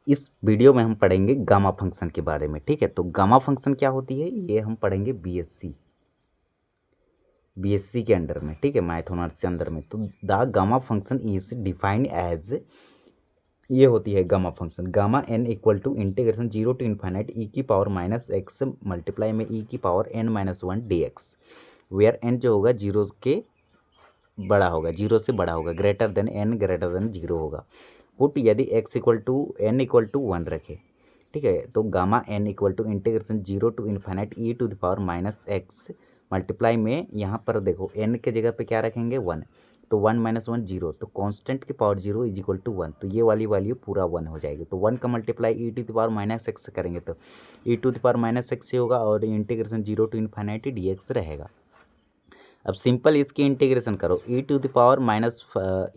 इस वीडियो में हम पढ़ेंगे गामा फंक्शन के बारे में। ठीक है, तो गामा फंक्शन क्या होती है ये हम पढ़ेंगे बीएससी के अंडर में। ठीक है, मैथ ऑनर्स के अंदर में। तो the gamma function is defined as, ये होती है gamma function, gamma N equal to integration 0 to infinite e की पावर माइनस एक्स मल्टीप्लाई में ई की power n minus 1 d x, where n जो होगा जीरो के बड़ा होगा, जीरो से बड़ा होगा, greater than N greater than zero होगा। पुट यदि X equal to N equal to 1 रखे, ठीक है, तो gamma N equal to integration 0 to infinite E to the power minus x multiply में, यहाँ पर देखो एन के जगह पे क्या रखेंगे 1, तो 1 माइनस 1 जीरो, तो कांस्टेंट की पावर 0 इज इक्वल टू 1, तो ये वाली वैल्यू पूरा 1 हो जाएगी। तो 1 का multiply e to the power minus x करेंगे तो ई to the power minus x से होगा और integration 0 to infinite d x रहेगा। अब सिंपल इसकी इंटीग्रेशन करो, e to the power minus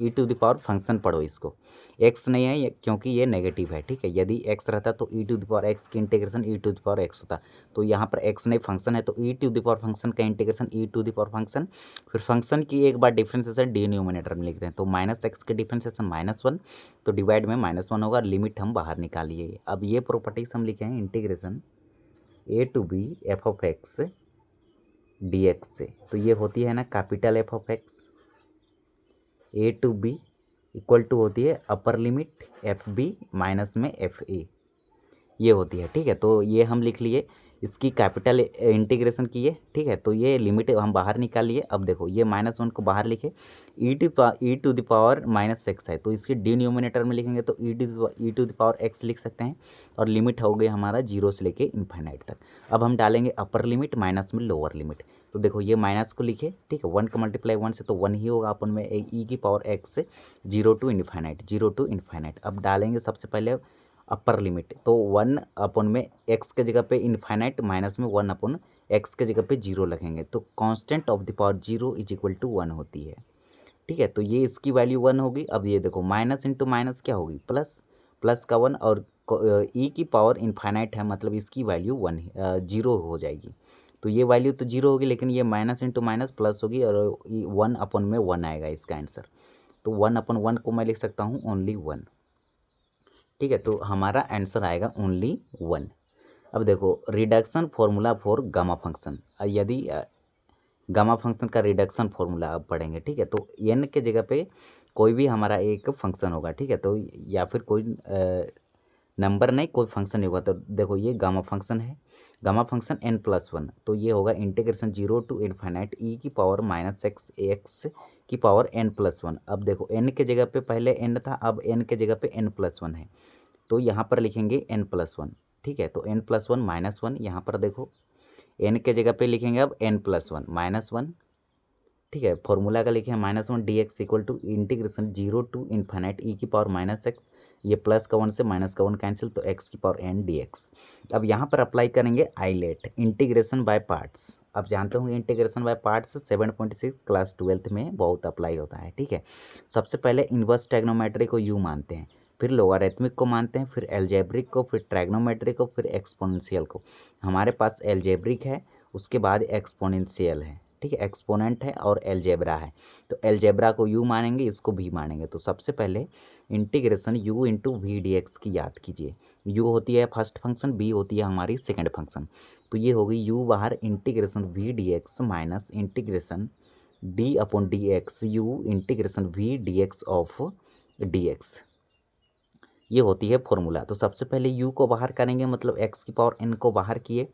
e to the power function पढ़ो इसको, एक्स नहीं है क्योंकि ये नेगेटिव है। ठीक है, यदि एक्स रहता तो ई टू द पावर एक्स की integration E to the power X होता, तो यहाँ पर एक्स नहीं फंक्शन है, तो ई टू द पावर फंक्शन का integration E to the power function, फिर फंक्शन की एक बार डिफ्रेंसिएशन डिनोमिनेटर में लिखते हैं, तो माइनस एक्स के डिफ्रेंसिएशन -1, तो डिवाइड में -1 होगा, लिमिट हम बाहर निकालिए। अब ये प्रॉपर्टीज हम लिखे हैं integration A to B F of X D X से, तो ये होती है ना capital F of X A to B equal to होती है upper limit F B minus में एफ ए, ये होती है। ठीक है, तो ये हम लिख लिए, इसकी कैपिटल इंटीग्रेशन किए। ठीक है, तो ये लिमिट हम बाहर निकाल लिए। अब देखो ये -1 को बाहर लिखे, e to the power minus x है, तो इसके डिनोमिनेटर में लिखेंगे तो ई टू द पावर एक्स लिख सकते हैं, और लिमिट हो गई हमारा 0 से लेके इन्फाइनाइट तक। अब हम डालेंगे अपर लिमिट माइनस में लोअर लिमिट, तो देखो ये माइनस को लिखे, ठीक है, 1 का मल्टीप्लाई 1 से तो 1 ही होगा अपन में, ई की पावर एक्स से 0 टू इन्फाइनाइट, 0 टू इन्फाइनाइट। अब डालेंगे सबसे पहले अपर लिमिट, तो 1 अपन में एक्स के जगह पे इन्फाइनाइट माइनस में 1 अपन एक्स के जगह पे 0 रखेंगे, तो constant of the power 0 is equal to 1 होती है। ठीक है, तो ये इसकी वैल्यू 1 होगी। अब ये देखो माइनस इंटू माइनस क्या होगी प्लस, प्लस का 1, और ई की पावर इन्फाइनाइट है मतलब इसकी वैल्यू 1 0 हो जाएगी, तो ये वैल्यू तो 0 होगी, लेकिन ये माइनस इंटू माइनस प्लस होगी, और 1 अपन में 1 आएगा इसका आंसर, तो 1 अपन 1 को मैं लिख सकता हूँ ओनली 1। ठीक है, तो हमारा आंसर आएगा ओनली 1। अब देखो reduction formula for gamma function, यदि गामा फंक्शन का रिडक्शन फॉर्मूला अब पढ़ेंगे। ठीक है, तो एन के जगह पे कोई भी हमारा एक फंक्शन होगा, ठीक है, तो या फिर कोई नंबर नहीं, कोई फंक्शन नहीं होगा, तो देखो ये गामा फंक्शन है, गामा फंक्शन n+1, तो ये होगा इंटीग्रेशन 0 टू इन्फाइनाइट ई की पावर माइनस एक्स एक्स की पावर n+1। अब देखो n के जगह पे पहले n था, अब n के जगह पे n+1 है, तो यहाँ पर लिखेंगे n+1। ठीक है, तो n+1 -1, यहाँ पर देखो n के जगह पे लिखेंगे अब n+1 -1। ठीक है, फॉर्मूला का लिखे हैं -1 d x equal to integration 0 to infinite e की पावर माइनस एक्स, ये प्लस का 1 से माइनस का 1 कैंसिल, तो एक्स की पावर n डी एक्स। अब यहाँ पर अप्लाई करेंगे आईलेट, इंटीग्रेशन बाय पार्ट्स। अब जानते होंगे integration by parts 7.6 class 12th में बहुत अप्लाई होता है। ठीक है, सबसे पहले इन्वर्स ट्रिग्नोमेट्री को यू मानते हैं, फिर लोगारिथमिक को मानते हैं, फिर एल्जेब्रिक को, फिर ट्रिग्नोमेट्री को, फिर एक्सपोनेंशियल को। हमारे पास एल्जेब्रिक है, उसके बाद एक्सपोनेंशियल है। ठीक है, एक्सपोनेंट है और एलजेब्रा है, तो एलजेब्रा को यू मानेंगे, इसको भी मानेंगे। तो सबसे पहले integration U into V D X की याद कीजिए, यू होती है फर्स्ट फंक्शन, बी होती है हमारी सेकंड फंक्शन, तो ये होगी यू बाहर integration we D x minus integration D upon D x U integration we D x of D X, ये होती है फॉर्मूला। तो सबसे पहले यू को बाहर करेंगे, मतलब एक्स की पावर एन को बाहर किए,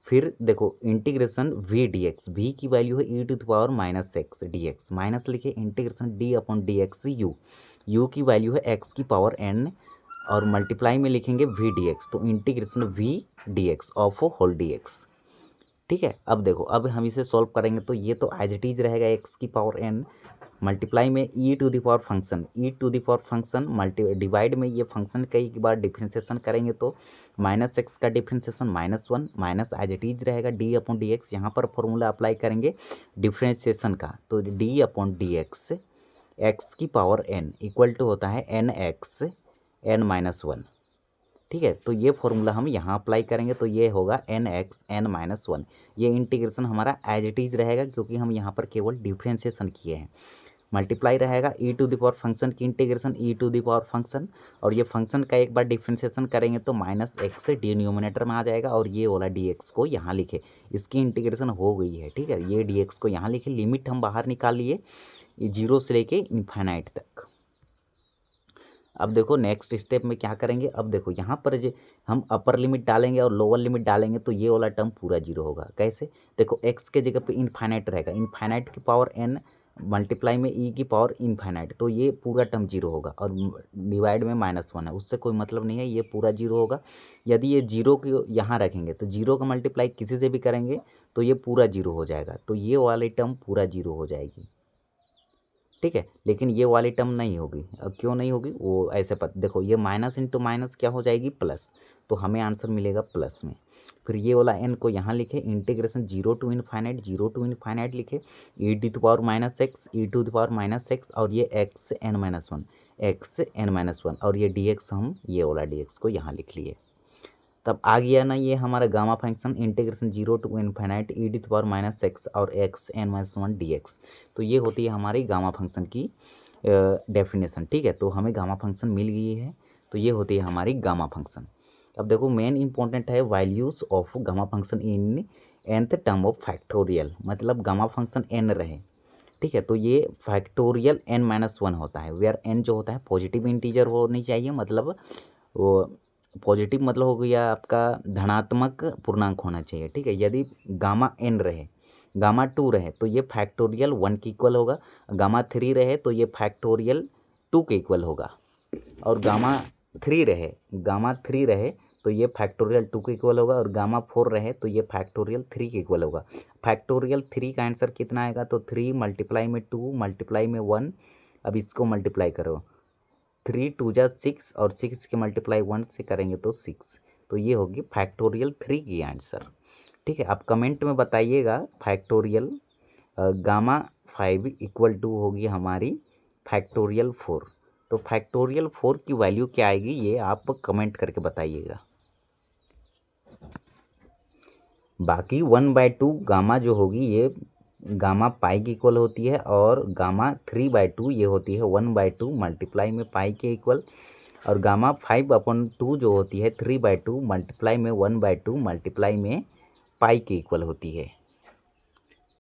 फिर देखो integration we D x, v की वैल्यू है e to the power minus x D x, minus लिखे integration D upon D x u, u की वैल्यू है एक्स की पावर एन, और मल्टीप्लाई में लिखेंगे वी डी एक्स, तो integration we D x of whole d x. ठीक है, अब देखो अब हम इसे सॉल्व करेंगे, तो ये तो एज इट इज रहेगा एक्स की पावर एन, मल्टीप्लाई में e to the power function, e to the power function multi divide में ये फंक्शन कई बार डिफ्रेंसिएशन करेंगे, तो माइनस एक्स का differentiation -1 minus as it is रहेगा डी अपॉन डी एक्स। यहाँ पर फॉर्मूला अप्लाई करेंगे डिफ्रेंसिएशन का, तो d upon D x x की पावर एन इक्वल टू होता है एन एक्स एन -1। ठीक है, तो ये फॉर्मूला हम यहाँ अप्लाई करेंगे, तो ये होगा एन एक्स एन -1। ये इंटीग्रेशन हमारा एज इट इज रहेगा, क्योंकि हम यहाँ पर केवल डिफ्रेंसिएशन किए हैं। मल्टीप्लाई रहेगा E to the power function की integration E to the power function, और ये फंक्शन का एक बार डिफ्रेंसिएशन करेंगे तो माइनस एक्स डिनोमिनेटर में आ जाएगा, और ये वाला डी एक्स को यहाँ लिखे, इसकी इंटीग्रेशन हो गई है। ठीक है, ये डी एक्स को यहाँ लिखे, लिमिट हम बाहर निकाल लिए जीरो से लेके इन्फाइनाइट तक। अब देखो नेक्स्ट स्टेप में क्या करेंगे, अब देखो यहाँ पर जो हम अपर लिमिट डालेंगे और लोअर लिमिट डालेंगे तो ये वाला टर्म पूरा जीरो होगा। कैसे, देखो एक्स के जगह पे इनफाइनाइट रहेगा, इनफाइनाइट की पावर एन मल्टीप्लाई में ई की पावर इनफाइनाइट, तो ये पूरा टर्म जीरो होगा, और डिवाइड में -1 है, उससे कोई मतलब नहीं है, ये पूरा जीरो होगा। यदि ये जीरो को यहाँ रखेंगे तो जीरो का मल्टीप्लाई किसी से भी करेंगे तो ये पूरा जीरो हो जाएगा, तो ये वाली टर्म पूरा जीरो हो जाएगी। ठीक है, लेकिन ये वाली टर्म नहीं होगी। अब क्यों नहीं होगी वो ऐसे देखो ये माइनस इंटू माइनस क्या हो जाएगी, प्लस, तो हमें आंसर मिलेगा प्लस में। फिर ये वाला एन को यहाँ लिखे, इंटीग्रेशन जीरो टू इनफाइनाइट लिखे, e to the power minus x, e to the power minus x, और ये एक्स एन माइनस वन, और ये डी एक्स, हम ये वाला डी एक्स को यहाँ लिख लिए। तब आ गया ना ये हमारा gamma function, integration zero to infinite e to the power minus x और x n minus one d x, तो ये होती है हमारी गामा फंक्शन की डेफिनेशन। ठीक है, तो हमें गामा फंक्शन मिल गई है, तो ये होती है हमारी गामा फंक्शन। अब देखो मेन इंपॉर्टेंट है values of gamma function in nth term of factorial, मतलब गामा फंक्शन n रहे। ठीक है, तो ये फैक्टोरियल n-1 होता है, वेयर n जो होता है पॉजिटिव इंटीजर होनी चाहिए, मतलब वो पॉजिटिव मतलब हो गया आपका धनात्मक पूर्णांक होना चाहिए। ठीक है, यदि गामा n रहे, गामा 2 रहे तो ये फैक्टोरियल 1 के इक्वल होगा, गामा 3 रहे तो ये फैक्टोरियल 2 के इक्वल होगा, और गामा 3 रहे तो ये फैक्टोरियल 2 के इक्वल होगा, और गामा 4 रहे तो ये फैक्टोरियल 3 के इक्वल होगा। फैक्टोरियल 3 का आंसर कितना आएगा, तो 3 मल्टीप्लाई में 2 मल्टीप्लाई में 1, अब इसको मल्टीप्लाई करो, 3 2 जा 6, और 6 के मल्टीप्लाई 1 से करेंगे तो 6, तो ये होगी फैक्टोरियल 3 की आंसर। ठीक है, आप कमेंट में बताइएगा फैक्टोरियल गामा 5 इक्वल टू होगी हमारी फैक्टोरियल 4, तो फैक्टोरियल 4 की वैल्यू क्या आएगी ये आप कमेंट करके बताइएगा। बाकी 1/2 गामा जो होगी ये गामा पाई की इक्वल होती है, और गामा 3/2 ये होती है 1/2 मल्टीप्लाई में पाई के इक्वल, और गामा 5/2 जो होती है 3/2 मल्टीप्लाई में 1/2 मल्टीप्लाई में पाई के इक्वल होती है।